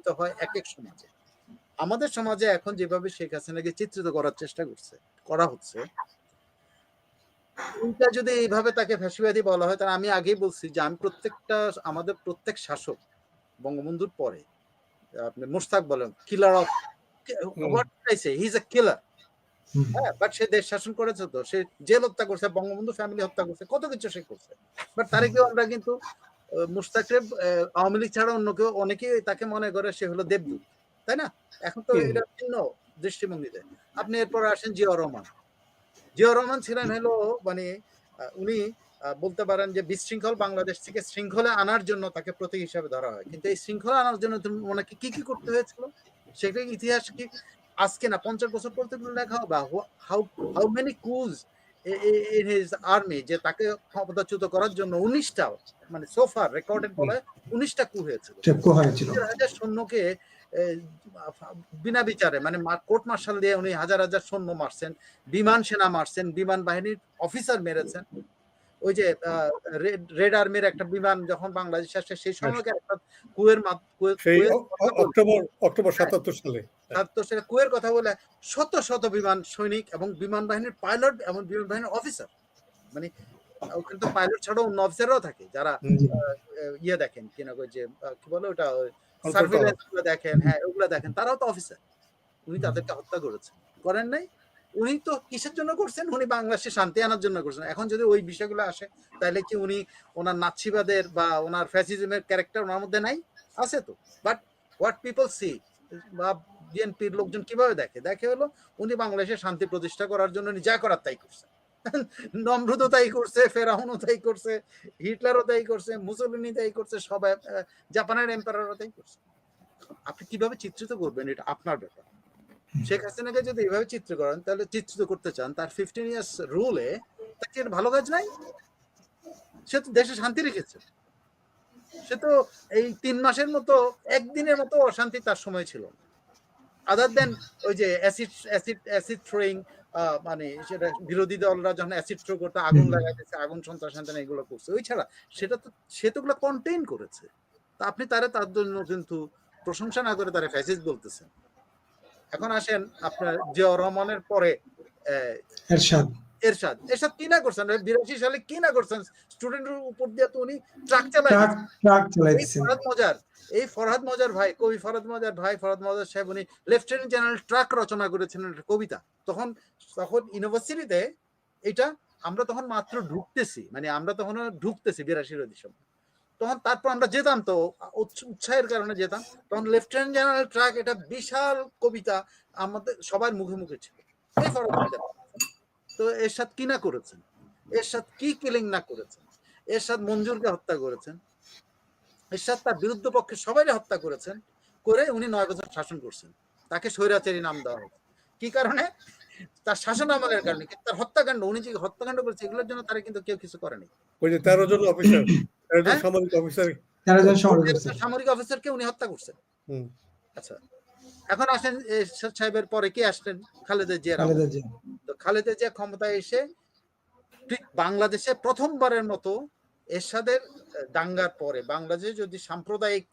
চিত্রিত হয় এক এক সমাজে। আমাদের সমাজে এখন যেভাবে শেখ হাসিনাকে চিত্রিত করার চেষ্টা করা হচ্ছে, এইটা যদি এইভাবে তাকে ফ্যাসিবাদী বলা হয়, তাহলে আমি আগেই বলছি যে আমাদের প্রত্যেক শাসক বঙ্গবন্ধুর পরে আপনি মোশতাক বলেন killer of what I say he is a killer. হ্যাঁ, বাট সে দেশ শাসন করেছে, তো সে জেল হত্যা করছে, বঙ্গবন্ধু ফ্যামিলি হত্যা করছে, কত কিছু সে করছে। বাট তারেকেও আমরা কিন্তু মুশতাকরে আওয়ামী লীগ ছাড়া অন্য কেউ অনেকেই তাকে মনে করে সে হলো দেবদূত, তাই না? এখন তো এটা ভিন্ন দৃষ্টিভঙ্গিতে। আপনি এরপর আসেন জিয়াউর রহমান। জিয়াউর রহমান ছিলেন হলো মানে উনি বলতে পারেন যে বিশৃঙ্খল বাংলাদেশ থেকে শৃঙ্খলে আনার জন্য তাকে প্রতীক হিসাবে ধরা হয়। কিন্তু এই শৃঙ্খলা আনার জন্য ওনাকে কি করতে হয়েছিল সেটা ইতিহাস কি আজকে না 50 বছর পর থেকে লেখা হবে? How how many coups in his army, যে তাকে ক্ষমতাচ্যুত করার জন্য 19টা মানে সোফার রেকর্ডেড বলে 19টা কু হয়েছিল। 1000 সৈন্যকে বিনা বিচারে মানে কোর্ট মার্শাল দিয়ে উনি হাজার হাজার সৈন্য মারছেন, বিমান সেনা মারছেন, বিমান বাহিনীর অফিসার মেরেছেন। ওই যে রেড আর্মির একটা বিমান যখন বাংলাদেশ আসে সেই সময় একটা অক্টোবর 77 সালে কুয়ের কথা বলে শত শত বিমান সৈনিক এবং বিমান বাহিনীর পাইলট এবং বিমান বাহিনীর অফিসার, মানে ওখানে তো পাইলট ছাড়াও অন্য অফিসাররাও থাকে যারা ইয়ে দেখেন কিনা যে কি বলে ওটা সার্ভিলেন্স গুলো দেখেন, হ্যাঁ ওগুলো দেখেন, তারাও তো অফিসার। উনি তাদেরকে হত্যা করেন নাই। উনি তো কিসের জন্য করছেন? উনি বাংলাদেশে শান্তি আনার জন্য করছেন। এখন যদি ওই বিষয়গুলো আসে তাহলে কি উনি ওনার নাৎসিবাদের বা ওনার ফ্যাসিজমের ক্যারেক্টার ওনার মধ্যে নাই? আছে তো। বাট হোয়াট পিপল সি বা বিএনপির লোকজন কিভাবে দেখে হলো উনি বাংলাদেশে শান্তি প্রতিষ্ঠা করার জন্য যা করার তাই করছে। নমরুদও তাই করছে, ফেরাউনও তাই করছে, হিটলারও তাই করছে, মুসলিনি তাই করছে, সবাই জাপানের এম্পায়ারও তাই করছে। আপনি কিভাবে চিত্রিত করবেন এটা আপনার ব্যাপার। শেখ হাসিনাকে যদি এইভাবে চিত্র করেন তাহলে চিত্রিত করতে চান তার 15 ইয়ার্স রুলে, তাকে ভালো কাজ নাই? সে তো দেশে শান্তি রেখেছে। সে তো এই 3 মাসের মতো একদিনের মতো অশান্তি তার সময় ছিল, আদার দেন ওই যে অ্যাসিড থ্রোয়িং, মানে সেটা বিরোধী দলরা যখন অ্যাসিড থ্রো করতে আগুন লাগাইতেছে, আগুন সন্ত্রাস এগুলো করছে, ওই ছাড়া সে তো ওগুলো কন্টেইন করেছে। তা আপনি তার জন্য কিন্তু প্রশংসা না করে তারা ফ্যাসিস্ট বলতেছেন। এখন আসেন আপনার জিয়াউর রহমানের পরে এরশাদ কি না করছেন? 82 সালে কি না করছেন? স্টুডেন্টের উপর দিয়ে তো উনি ট্রাক চালাইছেন। এই ফরহাদ মজার ভাই, কবি ফরহাদ মজার ভাই, ফরহাদ মজার সাহেব, উনি লেফটেন্যান্ট জেনারেল ট্রাক রচনা করেছিলেন একটা কবিতা। তখন ইউনিভার্সিটিতে এটা আমরা তখন মাত্র ঢুকতেছি, মানে আমরা তখন ঢুকতেছি 82 সময়। তখন তারপর আমরা যেতাম, তো উৎসাহের কারণে যেতাম। তখন লেফটেন্যান্ট জেনারেল ট্রাক এটা বিশাল কবিতা আমাদের সবার মুখে মুখে ছিল। এই ফরহাদ মজার। তো এরশাদ কি না করেছেন? এরশাদ কি কিলিং না করেছেন? এরশাদ মঞ্জুরকে হত্যা করেছেন, এরশাদ তার বিরুদ্ধ পক্ষে সবাই হত্যা করেছেন, করে উনি 9 বছর শাসন করছেন। তাকে স্বৈরাচারী নাম দেওয়া হয়েছে কি কারণে? তার শাসন আমলের কারণে। কিন্তু তার হত্যাকাণ্ড, উনি যে হত্যাকাণ্ড করেছে এগুলোর জন্য তারা কিন্তু কেউ কিছু করেনি। ওই যে 13 জন অফিসার, 13 জন সামরিক অফিসারকে উনি হত্যা করছেন। আচ্ছা, এখন আসেন এরশাদ সাহেবের পরে কি আসলেন? খালেদা জিয়া। তো খালেদা জিয়া ক্ষমতায় এসে ঠিক বাংলাদেশে প্রথমবারের মতো এরশাদের দাঙ্গার পরে বাংলাদেশে যদি সাম্প্রদায়িক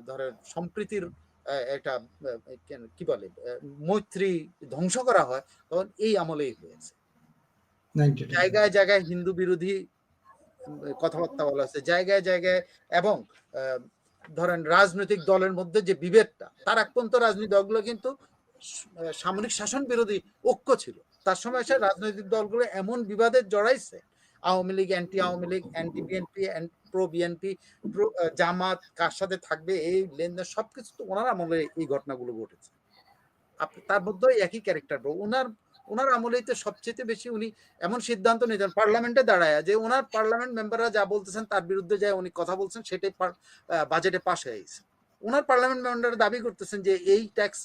ধরেন সম্প্রীতির একটা কি বলে মৈত্রী ধ্বংস করা হয়, তখন এই আমলেই হয়েছে। জায়গায় জায়গায় হিন্দু বিরোধী কথাবার্তা বলা হয়েছে জায়গায় জায়গায়, এবং ধরেন রাজনৈতিক দলের মধ্যে যে বিভেদটা, তার একপন্থ রাজনৈতিক দলগুলো কিন্তু সামরিক শাসন বিরোধী ঐক্য ছিল। তার সময় এসে রাজনৈতিক দলগুলো এমন বিবাদে জড়াইছে, Awami League anti Awami League, anti BNP, pro BNP, Jamaat কার সাথে থাকবে, এই লেনদেন সবকিছু তো ওনার আমলে এই ঘটনাগুলো ঘটেছে। তার মধ্যে একই ক্যারেক্টার। ওনার আমলেই তো সবচেয়ে বেশি উনি এমন সিদ্ধান্ত নিয়েছেন পার্লামেন্টে দাঁড়ায় যে ওনার পার্লামেন্ট মেম্বাররা যা বলতেছেন তার বিরুদ্ধে যায় উনি কথা বলছেন, সেটাই বাজেটে পাশ হয়ে গেছে। ওনার পার্লামেন্ট মেম্বাররা দাবি করতেছেন যে এই ট্যাক্স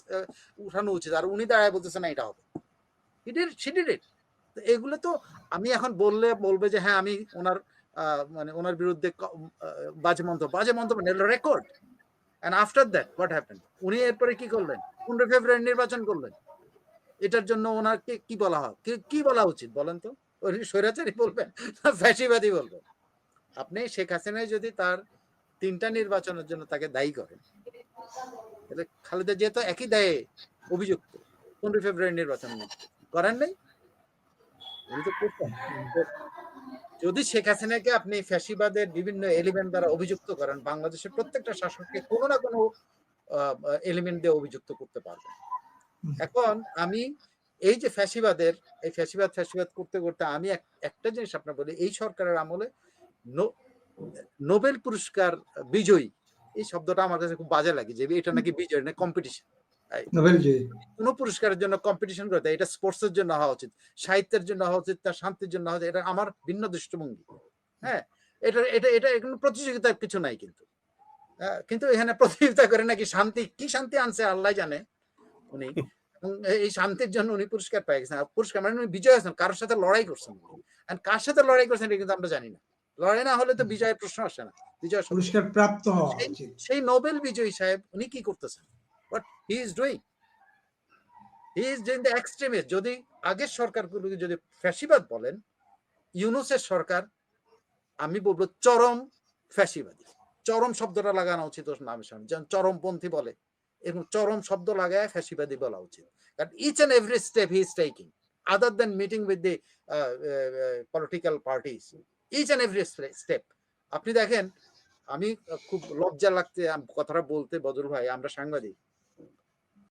উঠানো উচিত, আর উনি দাঁড়ায় বলতেছেন না এটা হবে। এগুলো তো আমি এখন বলবে যে হ্যাঁ আমি ওনার মানে ওনার বিরুদ্ধে বাজে মন্তব্য record. And after that, what happened? উনি এরপরে কি করলেন? 15 ফেব্রুয়ারি নির্বাচন করলেন। এটার জন্য ওনাকে কি বলা হয়? কি বলা উচিত বলেন তো? স্বৈরাচারী বলবেন না ফ্যাসিবাদী বলবেন? আপনি শেখ হাসিনা যদি তার 3টা নির্বাচনের জন্য তাকে দায়ী করেন, তাহলে খালেদা জিয়া তো একই দায়ে অভিযুক্ত 15 ফেব্রুয়ারি নির্বাচন করেন নাই, উনি তো করতেন। তো যদি শেখ হাসিনাকে আপনি ফ্যাসিবাদের বিভিন্ন এলিমেন্ট দ্বারা অভিযুক্ত করেন, বাংলাদেশের প্রত্যেকটা শাসককে কোনো না কোনো এলিমেন্ট দিয়ে অভিযুক্ত করতে পারবেন। এখন আমি এই যে ফ্যাসিবাদের এই ফ্যাসিবাদ করতে করতে আমি একটা জিনিস আপনার বলি, এই সরকারের আমলে নোবেল পুরস্কার বিজয়ী এই শব্দটা আমার কাছে খুব বাজে লাগে, যে এটা নাকি বিজয় না কম্পিটিশন। কোন পুরস্কারের জন্য কম্পিটিশন করতে, এটা স্পোর্টসের জন্য হওয়া উচিত, সাহিত্যের জন্য হওয়া উচিত, তার শান্তির জন্য হওয়া উচিত। এটা আমার ভিন্ন দৃষ্টিভঙ্গি। হ্যাঁ, এটা এটা এটা এখানে প্রতিযোগিতার কিছু নাই, কিন্তু কিন্তু এখানে প্রতিযোগিতা করে নাকি শান্তি, কি শান্তি আনছে আল্লাহ জানে উনি, এবং এই শান্তির জন্য উনি পুরস্কার পেয়ে গেছেন। পুরস্কার মানে উনি বিজয় হয়েছেন, কারোর সাথে লড়াই করছেন, কার সাথে লড়াই করছেন এটা কিন্তু আমরা জানি না। লড়াই না হলে তো বিজয়ের প্রশ্ন আসে না, বিজয় পুরস্কার প্রাপ্ত হওয়া উচিত। সেই নোবেল বিজয়ী সাহেব উনি কি করতেছেন? What he is doing? He is doing the extremist. যদি আগের সরকারগুলোকে যদি ফ্যাসিবাদ বলেন, ইউনূসের সরকার আমি বলবো চরম ফ্যাসিবাদী। চরম শব্দটা লাগানো উচিত ওর নামের সামনে, যেমন চরমপন্থী বলে, এবং চরম শব্দ লাগায় ফ্যাসিবাদী বলা উচিত। কারণ each and every step he is taking, other than meeting with the political parties, each and every step. আপনি দেখেন, আমি খুব লজ্জা লাগছে কথাটা বলতে, বদরুল ভাই, আমরা সাংবাদিক,